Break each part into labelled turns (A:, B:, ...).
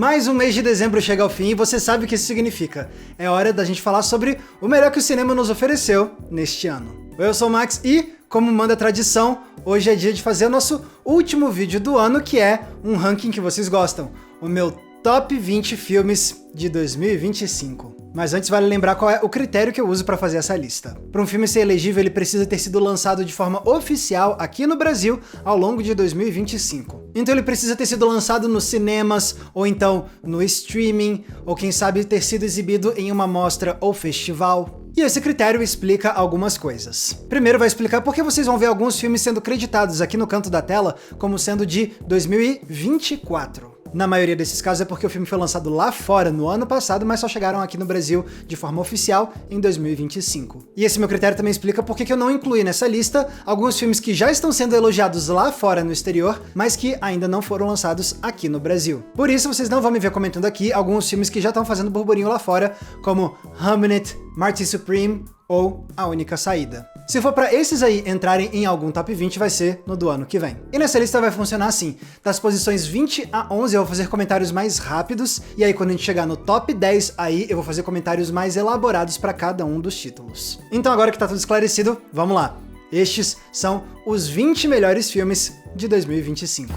A: Mais um mês de dezembro chega ao fim e você sabe o que isso significa. É hora da gente falar sobre o melhor que o cinema nos ofereceu neste ano. Eu sou o Max e, como manda a tradição, hoje é dia de fazer o nosso último vídeo do ano, que é um ranking que vocês gostam. O meu Top 20 filmes de 2025. Mas antes vale lembrar qual é o critério que eu uso para fazer essa lista. Para um filme ser elegível, ele precisa ter sido lançado de forma oficial aqui no Brasil ao longo de 2025. Então ele precisa ter sido lançado nos cinemas, ou então no streaming, ou quem sabe ter sido exibido em uma mostra ou festival. E esse critério explica algumas coisas. Primeiro vai explicar por que vocês vão ver alguns filmes sendo creditados aqui no canto da tela como sendo de 2024. Na maioria desses casos é porque o filme foi lançado lá fora no ano passado, mas só chegaram aqui no Brasil de forma oficial em 2025. E esse meu critério também explica por que eu não incluí nessa lista alguns filmes que já estão sendo elogiados lá fora no exterior, mas que ainda não foram lançados aqui no Brasil. Por isso, vocês não vão me ver comentando aqui alguns filmes que já estão fazendo burburinho lá fora, como Hamnet, Marty Supreme ou A Única Saída. Se for pra esses aí entrarem em algum top 20, vai ser no do ano que vem. E nessa lista vai funcionar assim: das posições 20 a 11 eu vou fazer comentários mais rápidos, e aí quando a gente chegar no top 10, aí eu vou fazer comentários mais elaborados para cada um dos títulos. Então agora que tá tudo esclarecido, vamos lá. Estes são os 20 melhores filmes de 2025.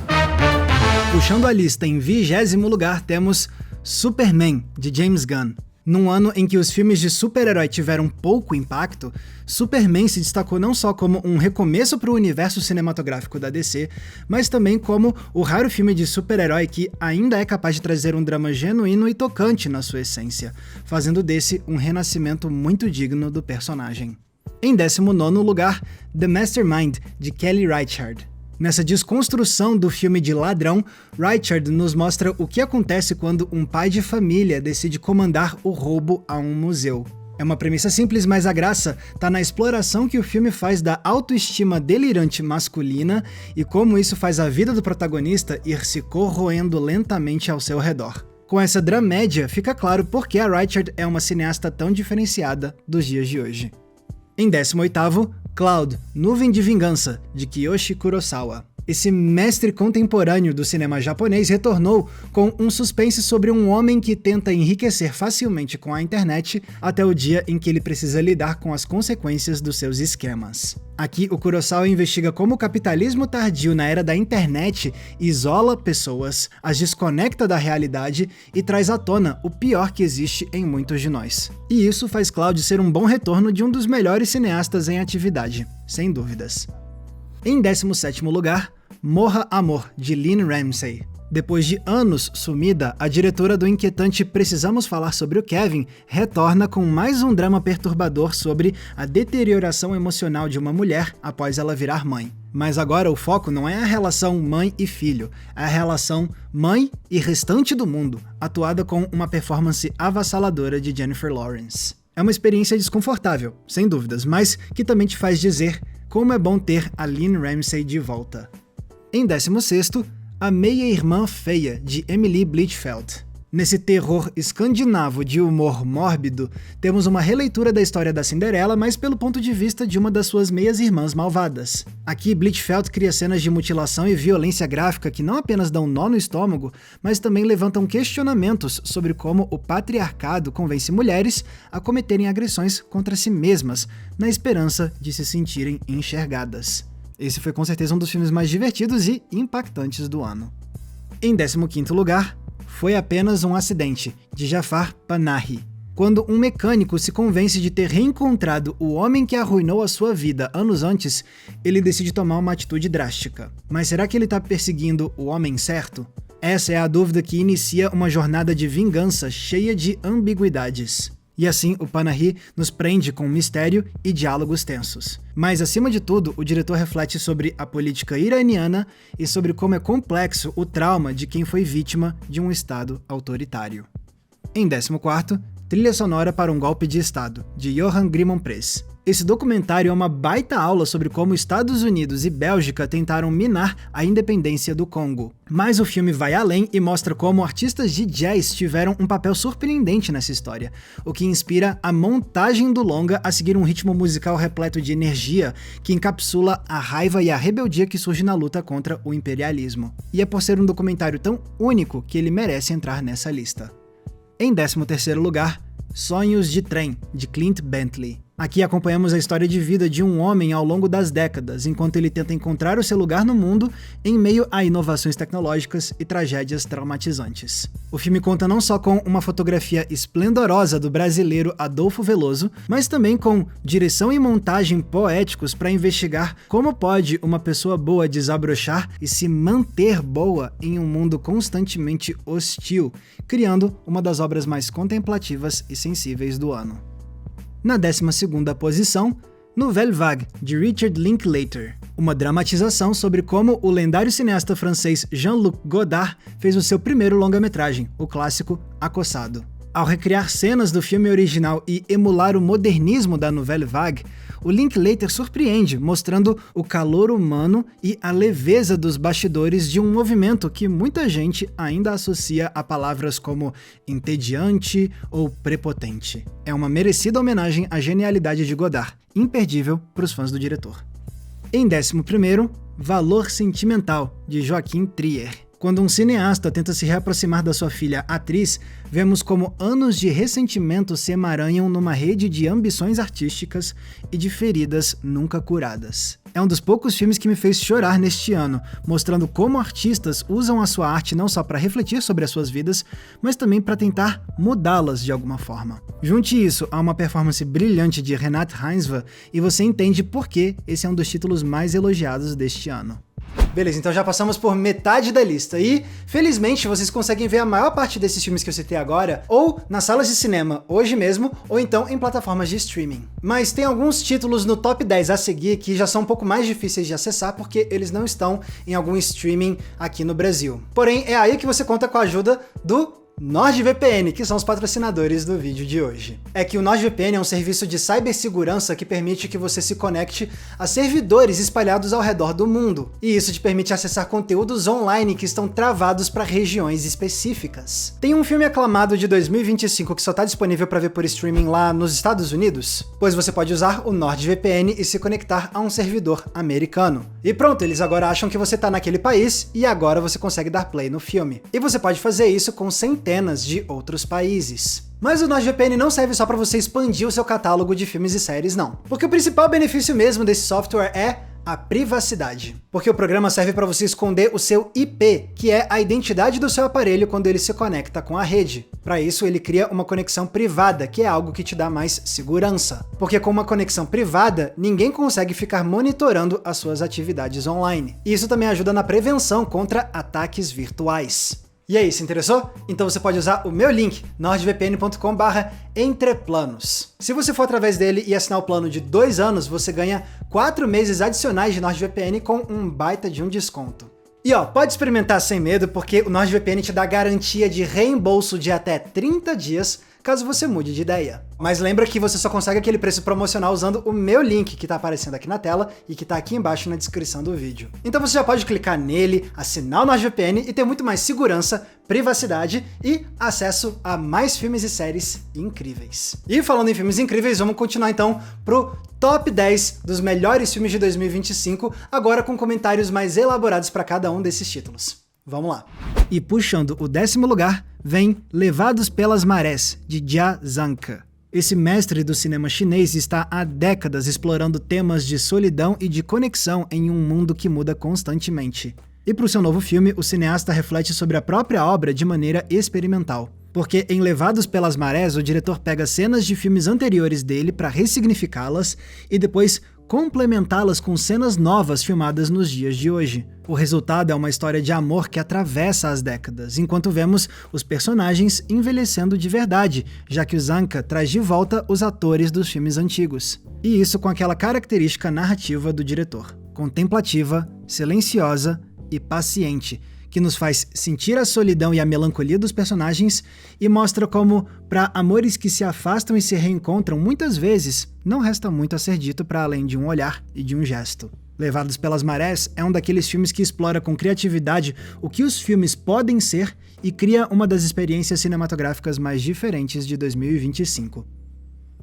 A: Puxando a lista em 20º lugar, temos Superman, de James Gunn. Num ano em que os filmes de super-herói tiveram pouco impacto, Superman se destacou não só como um recomeço para o universo cinematográfico da DC, mas também como o raro filme de super-herói que ainda é capaz de trazer um drama genuíno e tocante na sua essência, fazendo desse um renascimento muito digno do personagem. Em 19º lugar, The Mastermind, de Kelly Reichardt. Nessa desconstrução do filme de ladrão, Reichardt nos mostra o que acontece quando um pai de família decide comandar o roubo a um museu. É uma premissa simples, mas a graça tá na exploração que o filme faz da autoestima delirante masculina e como isso faz a vida do protagonista ir se corroendo lentamente ao seu redor. Com essa dramédia, fica claro por que a Reichardt é uma cineasta tão diferenciada dos dias de hoje. Em 18º, Cloud, Nuvem de Vingança, de Kiyoshi Kurosawa. Esse mestre contemporâneo do cinema japonês retornou com um suspense sobre um homem que tenta enriquecer facilmente com a internet até o dia em que ele precisa lidar com as consequências dos seus esquemas. Aqui, o Kurosawa investiga como o capitalismo tardio na era da internet isola pessoas, as desconecta da realidade e traz à tona o pior que existe em muitos de nós. E isso faz Cloud ser um bom retorno de um dos melhores cineastas em atividade, sem dúvidas. Em 17º lugar, Morra Amor, de Lynne Ramsay. Depois de anos sumida, a diretora do inquietante Precisamos Falar sobre o Kevin retorna com mais um drama perturbador sobre a deterioração emocional de uma mulher após ela virar mãe. Mas agora o foco não é a relação mãe e filho, é a relação mãe e restante do mundo, atuada com uma performance avassaladora de Jennifer Lawrence. É uma experiência desconfortável, sem dúvidas, mas que também te faz dizer como é bom ter a Lynne Ramsay de volta. Em 16º, A Meia-Irmã Feia, de Emily Blichfeld. Nesse terror escandinavo de humor mórbido, temos uma releitura da história da Cinderela, mas pelo ponto de vista de uma das suas meias-irmãs malvadas. Aqui, Blichfeld cria cenas de mutilação e violência gráfica que não apenas dão nó no estômago, mas também levantam questionamentos sobre como o patriarcado convence mulheres a cometerem agressões contra si mesmas, na esperança de se sentirem enxergadas. Esse foi com certeza um dos filmes mais divertidos e impactantes do ano. Em 15º lugar, Foi Apenas um Acidente, de Jafar Panahi. Quando um mecânico se convence de ter reencontrado o homem que arruinou a sua vida anos antes, ele decide tomar uma atitude drástica. Mas será que ele está perseguindo o homem certo? Essa é a dúvida que inicia uma jornada de vingança cheia de ambiguidades. E assim, o Panahi nos prende com mistério e diálogos tensos. Mas, acima de tudo, o diretor reflete sobre a política iraniana e sobre como é complexo o trauma de quem foi vítima de um Estado autoritário. Em 14º, Trilha sonora para um golpe de Estado, de Johan Grimon Press. Esse documentário é uma baita aula sobre como Estados Unidos e Bélgica tentaram minar a independência do Congo. Mas o filme vai além e mostra como artistas de jazz tiveram um papel surpreendente nessa história, o que inspira a montagem do longa a seguir um ritmo musical repleto de energia que encapsula a raiva e a rebeldia que surge na luta contra o imperialismo. E é por ser um documentário tão único que ele merece entrar nessa lista. Em 13º lugar, Sonhos de Trem, de Clint Bentley. Aqui acompanhamos a história de vida de um homem ao longo das décadas, enquanto ele tenta encontrar o seu lugar no mundo em meio a inovações tecnológicas e tragédias traumatizantes. O filme conta não só com uma fotografia esplendorosa do brasileiro Adolfo Veloso, mas também com direção e montagem poéticos para investigar como pode uma pessoa boa desabrochar e se manter boa em um mundo constantemente hostil, criando uma das obras mais contemplativas e sensíveis do ano. Na 12ª posição, Nouvelle Vague, de Richard Linklater, uma dramatização sobre como o lendário cineasta francês Jean-Luc Godard fez o seu primeiro longa-metragem, o clássico Acossado. Ao recriar cenas do filme original e emular o modernismo da Nouvelle Vague, o Linklater surpreende, mostrando o calor humano e a leveza dos bastidores de um movimento que muita gente ainda associa a palavras como entediante ou prepotente. É uma merecida homenagem à genialidade de Godard, imperdível para os fãs do diretor. Em 11º, Valor Sentimental, de Joachim Trier. Quando um cineasta tenta se reaproximar da sua filha atriz, vemos como anos de ressentimento se emaranham numa rede de ambições artísticas e de feridas nunca curadas. É um dos poucos filmes que me fez chorar neste ano, mostrando como artistas usam a sua arte não só para refletir sobre as suas vidas, mas também para tentar mudá-las de alguma forma. Junte isso a uma performance brilhante de Renate Reinsve e você entende por que esse é um dos títulos mais elogiados deste ano. Beleza, então já passamos por metade da lista e, felizmente, vocês conseguem ver a maior parte desses filmes que eu citei agora ou nas salas de cinema hoje mesmo, ou então em plataformas de streaming. Mas tem alguns títulos no top 10 a seguir que já são um pouco mais difíceis de acessar porque eles não estão em algum streaming aqui no Brasil. Porém, é aí que você conta com a ajuda do NordVPN, que são os patrocinadores do vídeo de hoje. É que o NordVPN é um serviço de cibersegurança que permite que você se conecte a servidores espalhados ao redor do mundo. E isso te permite acessar conteúdos online que estão travados para regiões específicas. Tem um filme aclamado de 2025 que só está disponível para ver por streaming lá nos Estados Unidos? Pois você pode usar o NordVPN e se conectar a um servidor americano. E pronto, eles agora acham que você está naquele país e agora você consegue dar play no filme. E você pode fazer isso com centenas de outros países. Mas o NordVPN não serve só para você expandir o seu catálogo de filmes e séries, não. Porque o principal benefício mesmo desse software é a privacidade. Porque o programa serve para você esconder o seu IP, que é a identidade do seu aparelho quando ele se conecta com a rede. Para isso, ele cria uma conexão privada, que é algo que te dá mais segurança. Porque com uma conexão privada, ninguém consegue ficar monitorando as suas atividades online. E isso também ajuda na prevenção contra ataques virtuais. E aí, se interessou? Então você pode usar o meu link, nordvpn.com/entreplanos. Se você for através dele e assinar o plano de 2 anos, você ganha 4 meses adicionais de NordVPN com um baita de um desconto. E ó, pode experimentar sem medo, porque o NordVPN te dá garantia de reembolso de até 30 dias, caso você mude de ideia. Mas lembra que você só consegue aquele preço promocional usando o meu link que tá aparecendo aqui na tela e que tá aqui embaixo na descrição do vídeo. Então você já pode clicar nele, assinar o NordVPN e ter muito mais segurança, privacidade e acesso a mais filmes e séries incríveis. E falando em filmes incríveis, vamos continuar então pro top 10 dos melhores filmes de 2025, agora com comentários mais elaborados para cada um desses títulos. Vamos lá. E puxando o 10º lugar, vem Levados pelas Marés, de Jia Zhangke. Esse mestre do cinema chinês está há décadas explorando temas de solidão e de conexão em um mundo que muda constantemente. E para o seu novo filme, o cineasta reflete sobre a própria obra de maneira experimental. Porque em Levados pelas Marés, o diretor pega cenas de filmes anteriores dele para ressignificá-las e depois complementá-las com cenas novas filmadas nos dias de hoje. O resultado é uma história de amor que atravessa as décadas, enquanto vemos os personagens envelhecendo de verdade, já que o Zhangke traz de volta os atores dos filmes antigos. E isso com aquela característica narrativa do diretor, contemplativa, silenciosa e paciente, que nos faz sentir a solidão e a melancolia dos personagens e mostra como, para amores que se afastam e se reencontram muitas vezes, não resta muito a ser dito para além de um olhar e de um gesto. Levados pelas Marés é um daqueles filmes que explora com criatividade o que os filmes podem ser e cria uma das experiências cinematográficas mais diferentes de 2025.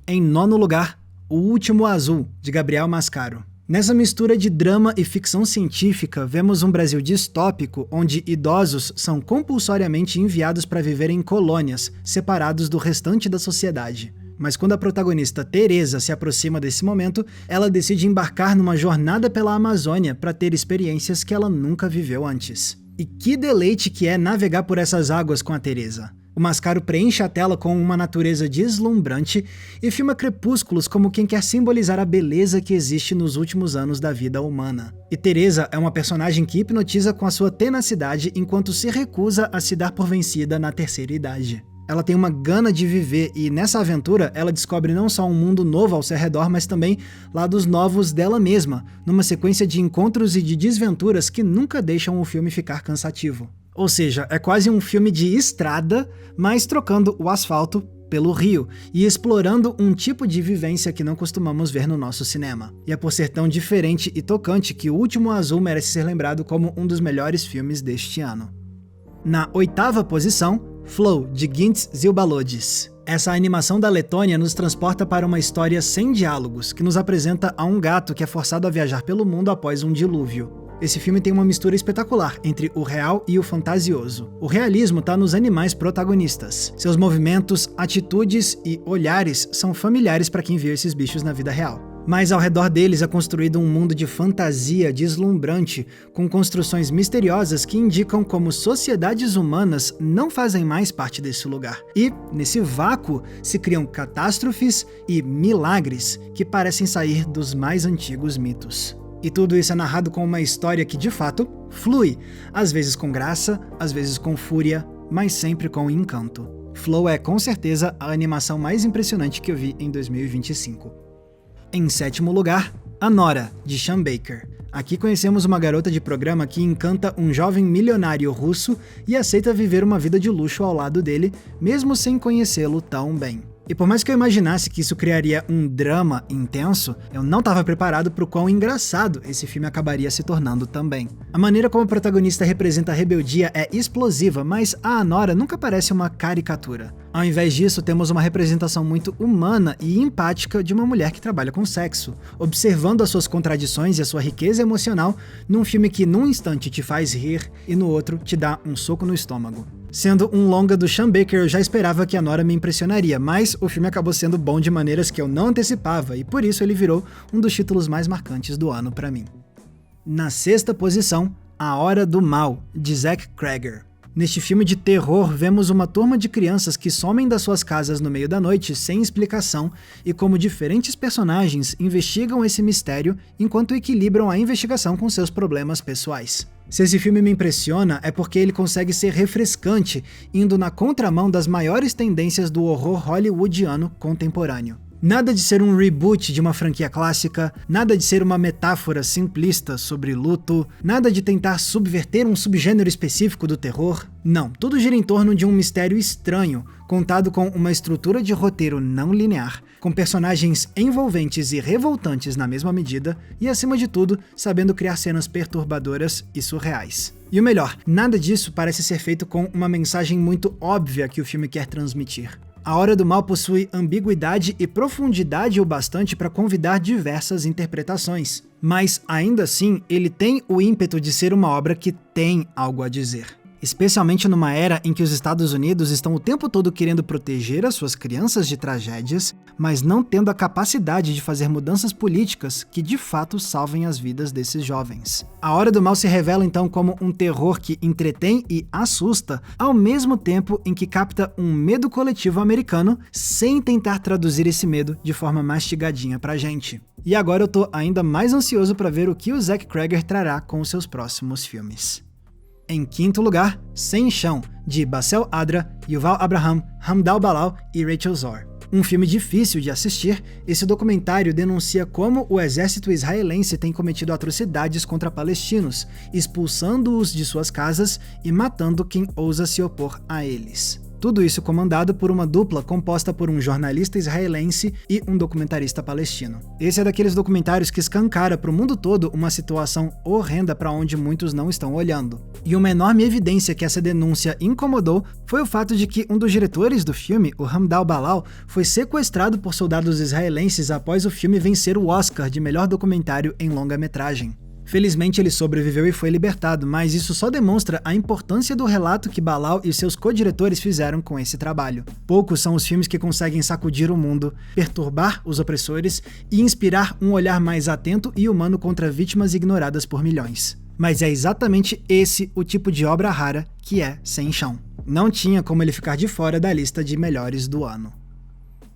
A: Em nono lugar, O Último Azul, de Gabriel Mascaro. Nessa mistura de drama e ficção científica, vemos um Brasil distópico onde idosos são compulsoriamente enviados para viver em colônias, separados do restante da sociedade. Mas quando a protagonista Teresa se aproxima desse momento, ela decide embarcar numa jornada pela Amazônia para ter experiências que ela nunca viveu antes. E que deleite que é navegar por essas águas com a Teresa! O Mascaro preenche a tela com uma natureza deslumbrante e filma crepúsculos como quem quer simbolizar a beleza que existe nos últimos anos da vida humana. E Teresa é uma personagem que hipnotiza com a sua tenacidade enquanto se recusa a se dar por vencida na terceira idade. Ela tem uma gana de viver e nessa aventura ela descobre não só um mundo novo ao seu redor, mas também lados novos dela mesma, numa sequência de encontros e de desventuras que nunca deixam o filme ficar cansativo. Ou seja, é quase um filme de estrada, mas trocando o asfalto pelo rio e explorando um tipo de vivência que não costumamos ver no nosso cinema. E é por ser tão diferente e tocante que O Último Azul merece ser lembrado como um dos melhores filmes deste ano. Na oitava posição, Flow, de Gintz Zilbalodis. Essa animação da Letônia nos transporta para uma história sem diálogos, que nos apresenta a um gato que é forçado a viajar pelo mundo após um dilúvio. Esse filme tem uma mistura espetacular entre o real e o fantasioso. O realismo está nos animais protagonistas. Seus movimentos, atitudes e olhares são familiares para quem viu esses bichos na vida real. Mas ao redor deles é construído um mundo de fantasia deslumbrante, com construções misteriosas que indicam como sociedades humanas não fazem mais parte desse lugar. E, nesse vácuo, se criam catástrofes e milagres que parecem sair dos mais antigos mitos. E tudo isso é narrado com uma história que, de fato, flui, às vezes com graça, às vezes com fúria, mas sempre com encanto. Flow é, com certeza, a animação mais impressionante que eu vi em 2025. Em sétimo lugar, A Nora, de Sean Baker. Aqui conhecemos uma garota de programa que encanta um jovem milionário russo e aceita viver uma vida de luxo ao lado dele, mesmo sem conhecê-lo tão bem. E por mais que eu imaginasse que isso criaria um drama intenso, eu não estava preparado para o quão engraçado esse filme acabaria se tornando também. A maneira como o protagonista representa a rebeldia é explosiva, mas a Anora nunca parece uma caricatura. Ao invés disso, temos uma representação muito humana e empática de uma mulher que trabalha com sexo, observando as suas contradições e a sua riqueza emocional num filme que num instante te faz rir e no outro te dá um soco no estômago. Sendo um longa do Sean Baker, eu já esperava que a Nora me impressionaria, mas o filme acabou sendo bom de maneiras que eu não antecipava e por isso ele virou um dos títulos mais marcantes do ano para mim. Na sexta posição, A Hora do Mal, de Zach Cregger. Neste filme de terror, vemos uma turma de crianças que somem das suas casas no meio da noite sem explicação e como diferentes personagens investigam esse mistério enquanto equilibram a investigação com seus problemas pessoais. Se esse filme me impressiona, é porque ele consegue ser refrescante, indo na contramão das maiores tendências do horror hollywoodiano contemporâneo. Nada de ser um reboot de uma franquia clássica, nada de ser uma metáfora simplista sobre luto, nada de tentar subverter um subgênero específico do terror. Não, tudo gira em torno de um mistério estranho, contado com uma estrutura de roteiro não linear, com personagens envolventes e revoltantes na mesma medida, e acima de tudo, sabendo criar cenas perturbadoras e surreais. E o melhor, nada disso parece ser feito com uma mensagem muito óbvia que o filme quer transmitir. A Hora do Mal possui ambiguidade e profundidade o bastante para convidar diversas interpretações, mas ainda assim ele tem o ímpeto de ser uma obra que tem algo a dizer. Especialmente numa era em que os Estados Unidos estão o tempo todo querendo proteger as suas crianças de tragédias, mas não tendo a capacidade de fazer mudanças políticas que de fato salvem as vidas desses jovens. A Hora do Mal se revela então como um terror que entretém e assusta, ao mesmo tempo em que capta um medo coletivo americano, sem tentar traduzir esse medo de forma mastigadinha pra gente. E agora eu tô ainda mais ansioso para ver o que o Zach Cregger trará com os seus próximos filmes. Em quinto lugar, Sem Chão, de Bassel Adra, Yuval Abraham, Hamdal Balal e Rachel Zor. Um filme difícil de assistir, esse documentário denuncia como o exército israelense tem cometido atrocidades contra palestinos, expulsando-os de suas casas e matando quem ousa se opor a eles. Tudo isso comandado por uma dupla composta por um jornalista israelense e um documentarista palestino. Esse é daqueles documentários que escancara para o mundo todo uma situação horrenda para onde muitos não estão olhando. E uma enorme evidência que essa denúncia incomodou foi o fato de que um dos diretores do filme, o Hamdal Balal, foi sequestrado por soldados israelenses após o filme vencer o Oscar de melhor documentário em longa-metragem. Felizmente ele sobreviveu e foi libertado, mas isso só demonstra a importância do relato que Balal e seus co-diretores fizeram com esse trabalho. Poucos são os filmes que conseguem sacudir o mundo, perturbar os opressores e inspirar um olhar mais atento e humano contra vítimas ignoradas por milhões. Mas é exatamente esse o tipo de obra rara que é Sem Chão. Não tinha como ele ficar de fora da lista de melhores do ano.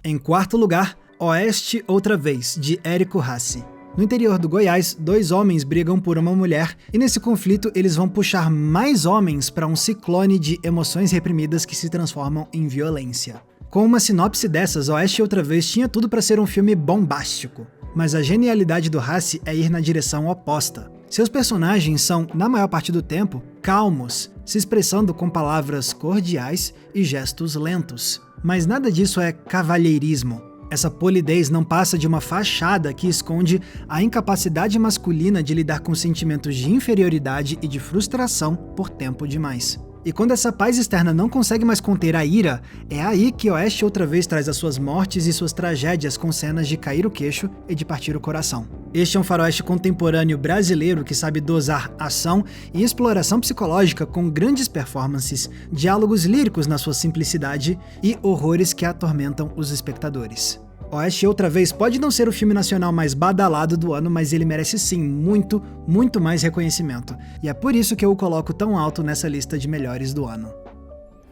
A: Em quarto lugar, Oeste Outra Vez, de Érico Rassi. No interior do Goiás, 2 homens brigam por uma mulher e nesse conflito eles vão puxar mais homens para um ciclone de emoções reprimidas que se transformam em violência. Com uma sinopse dessas, Oeste Outra Vez tinha tudo para ser um filme bombástico, mas a genialidade do Rassi é ir na direção oposta. Seus personagens são, na maior parte do tempo, calmos, se expressando com palavras cordiais e gestos lentos. Mas nada disso é cavalheirismo. Essa polidez não passa de uma fachada que esconde a incapacidade masculina de lidar com sentimentos de inferioridade e de frustração por tempo demais. E quando essa paz externa não consegue mais conter a ira, é aí que Oeste Outra Vez traz as suas mortes e suas tragédias com cenas de cair o queixo e de partir o coração. Este é um faroeste contemporâneo brasileiro que sabe dosar ação e exploração psicológica com grandes performances, diálogos líricos na sua simplicidade e horrores que atormentam os espectadores. Oeste Outra Vez pode não ser o filme nacional mais badalado do ano, mas ele merece sim muito, muito mais reconhecimento. E é por isso que eu o coloco tão alto nessa lista de melhores do ano.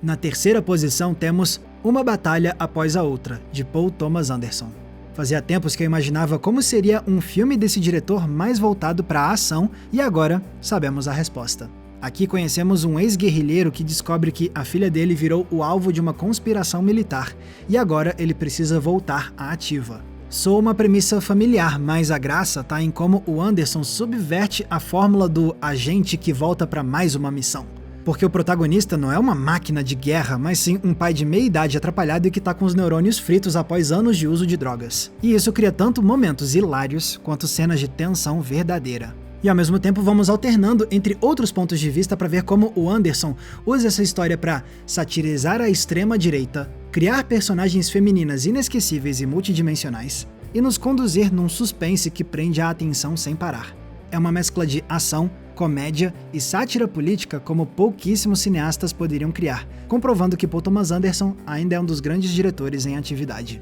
A: Na terceira posição temos Uma Batalha Após a Outra, de Paul Thomas Anderson. Fazia tempos que eu imaginava como seria um filme desse diretor mais voltado para a ação e agora sabemos a resposta. Aqui conhecemos um ex-guerrilheiro que descobre que a filha dele virou o alvo de uma conspiração militar e agora ele precisa voltar à ativa. Soa uma premissa familiar, mas a graça tá em como o Anderson subverte a fórmula do agente que volta para mais uma missão. Porque o protagonista não é uma máquina de guerra, mas sim um pai de meia-idade atrapalhado e que tá com os neurônios fritos após anos de uso de drogas. E isso cria tanto momentos hilários quanto cenas de tensão verdadeira. E ao mesmo tempo vamos alternando entre outros pontos de vista para ver como o Anderson usa essa história para satirizar a extrema-direita, criar personagens femininas inesquecíveis e multidimensionais, e nos conduzir num suspense que prende a atenção sem parar. É uma mescla de ação, comédia e sátira política como pouquíssimos cineastas poderiam criar, comprovando que Paul Thomas Anderson ainda é um dos grandes diretores em atividade.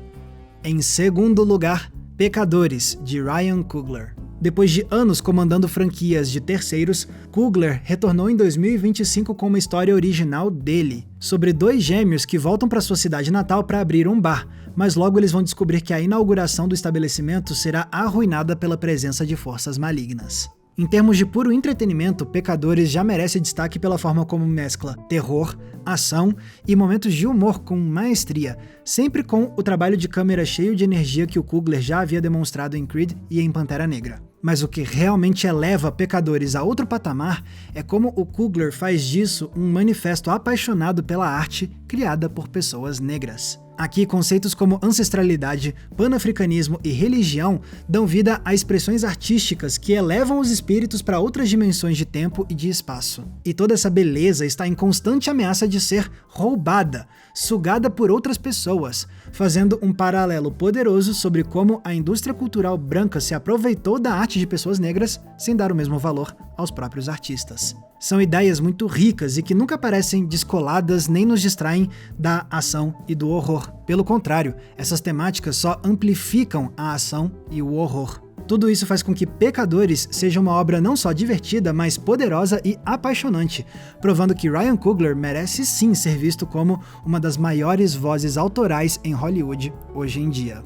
A: Em segundo lugar, Pecadores, de Ryan Coogler. Depois de anos comandando franquias de terceiros, Coogler retornou em 2025 com uma história original dele, sobre 2 gêmeos que voltam para sua cidade natal para abrir um bar, mas logo eles vão descobrir que a inauguração do estabelecimento será arruinada pela presença de forças malignas. Em termos de puro entretenimento, Pecadores já merece destaque pela forma como mescla terror, ação e momentos de humor com maestria, sempre com o trabalho de câmera cheio de energia que o Coogler já havia demonstrado em Creed e em Pantera Negra. Mas o que realmente eleva Pecadores a outro patamar é como o Coogler faz disso um manifesto apaixonado pela arte criada por pessoas negras. Aqui, conceitos como ancestralidade, panafricanismo e religião dão vida a expressões artísticas que elevam os espíritos para outras dimensões de tempo e de espaço. E toda essa beleza está em constante ameaça de ser roubada, sugada por outras pessoas, fazendo um paralelo poderoso sobre como a indústria cultural branca se aproveitou da arte de pessoas negras sem dar o mesmo valor aos próprios artistas. São ideias muito ricas e que nunca parecem descoladas nem nos distraem da ação e do horror. Pelo contrário, essas temáticas só amplificam a ação e o horror. Tudo isso faz com que Pecadores seja uma obra não só divertida, mas poderosa e apaixonante, provando que Ryan Coogler merece sim ser visto como uma das maiores vozes autorais em Hollywood hoje em dia.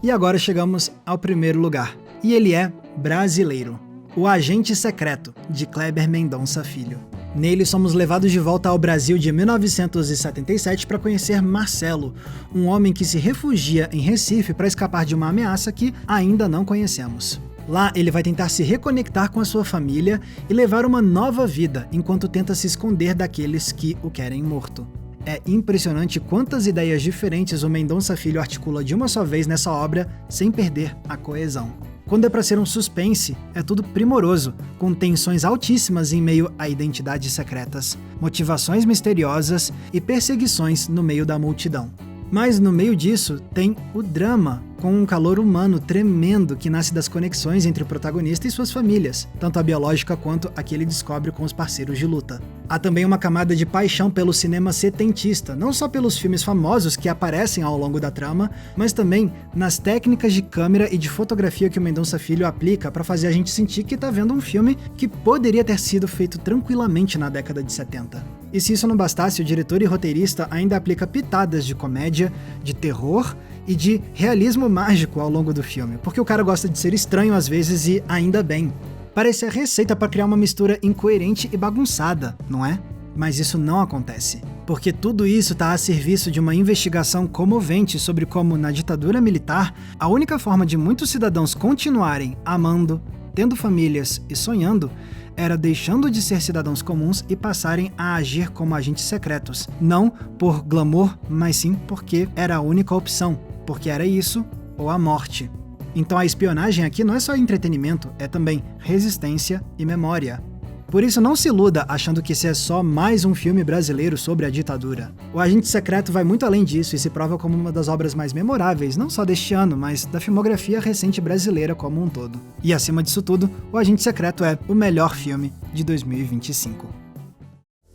A: E agora chegamos ao primeiro lugar, e ele é brasileiro. O Agente Secreto, de Kleber Mendonça Filho. Nele, somos levados de volta ao Brasil de 1977 para conhecer Marcelo, um homem que se refugia em Recife para escapar de uma ameaça que ainda não conhecemos. Lá, ele vai tentar se reconectar com a sua família e levar uma nova vida, enquanto tenta se esconder daqueles que o querem morto. É impressionante quantas ideias diferentes o Mendonça Filho articula de uma só vez nessa obra, sem perder a coesão. Quando é pra ser um suspense, é tudo primoroso, com tensões altíssimas em meio a identidades secretas, motivações misteriosas e perseguições no meio da multidão. Mas no meio disso tem o drama, com um calor humano tremendo que nasce das conexões entre o protagonista e suas famílias, tanto a biológica quanto a que ele descobre com os parceiros de luta. Há também uma camada de paixão pelo cinema setentista, não só pelos filmes famosos que aparecem ao longo da trama, mas também nas técnicas de câmera e de fotografia que o Mendonça Filho aplica para fazer a gente sentir que tá vendo um filme que poderia ter sido feito tranquilamente na década de 70. E se isso não bastasse, o diretor e roteirista ainda aplica pitadas de comédia, de terror e de realismo mágico ao longo do filme, porque o cara gosta de ser estranho às vezes e ainda bem. Parece a receita para criar uma mistura incoerente e bagunçada, não é? Mas isso não acontece, porque tudo isso está a serviço de uma investigação comovente sobre como, na ditadura militar, a única forma de muitos cidadãos continuarem amando, tendo famílias e sonhando era deixando de ser cidadãos comuns e passarem a agir como agentes secretos, não por glamour, mas sim porque era a única opção, porque era isso ou a morte. Então a espionagem aqui não é só entretenimento, é também resistência e memória. Por isso não se iluda achando que esse é só mais um filme brasileiro sobre a ditadura. O Agente Secreto vai muito além disso e se prova como uma das obras mais memoráveis, não só deste ano, mas da filmografia recente brasileira como um todo. E acima disso tudo, o Agente Secreto é o melhor filme de 2025.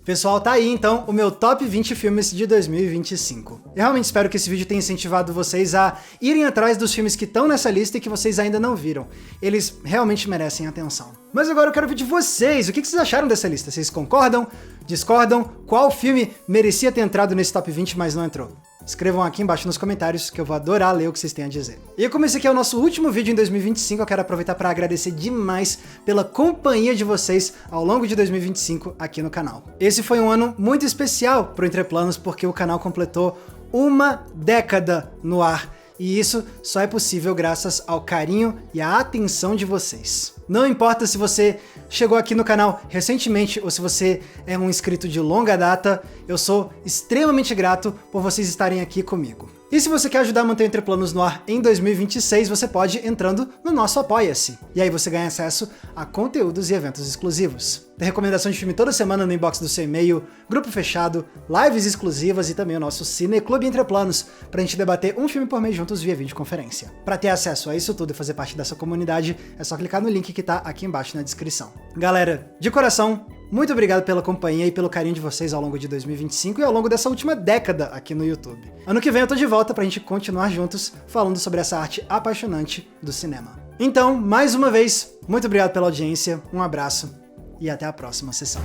A: Pessoal, tá aí então o meu top 20 filmes de 2025. Eu realmente espero que esse vídeo tenha incentivado vocês a irem atrás dos filmes que estão nessa lista e que vocês ainda não viram. Eles realmente merecem atenção. Mas agora eu quero ver de vocês, o que vocês acharam dessa lista? Vocês concordam? Discordam? Qual filme merecia ter entrado nesse top 20, mas não entrou? Escrevam aqui embaixo nos comentários que eu vou adorar ler o que vocês têm a dizer. E como esse aqui é o nosso último vídeo em 2025, eu quero aproveitar para agradecer demais pela companhia de vocês ao longo de 2025 aqui no canal. Esse foi um ano muito especial pro Entre Planos porque o canal completou uma década no ar. E isso só é possível graças ao carinho e à atenção de vocês. Não importa se você chegou aqui no canal recentemente ou se você é um inscrito de longa data, eu sou extremamente grato por vocês estarem aqui comigo. E se você quer ajudar a manter o Entre Planos no ar em 2026, você pode entrando no nosso Apoia-se. E aí você ganha acesso a conteúdos e eventos exclusivos. Tem recomendação de filme toda semana no inbox do seu e-mail, grupo fechado, lives exclusivas e também o nosso Cineclube Entre Planos, pra gente debater um filme por mês juntos via videoconferência. Pra ter acesso a isso tudo e fazer parte dessa comunidade, é só clicar no link que tá aqui embaixo na descrição. Galera, de coração, muito obrigado pela companhia e pelo carinho de vocês ao longo de 2025 e ao longo dessa última década aqui no YouTube. Ano que vem eu tô de volta pra gente continuar juntos falando sobre essa arte apaixonante do cinema. Então, mais uma vez, muito obrigado pela audiência, um abraço e até a próxima sessão.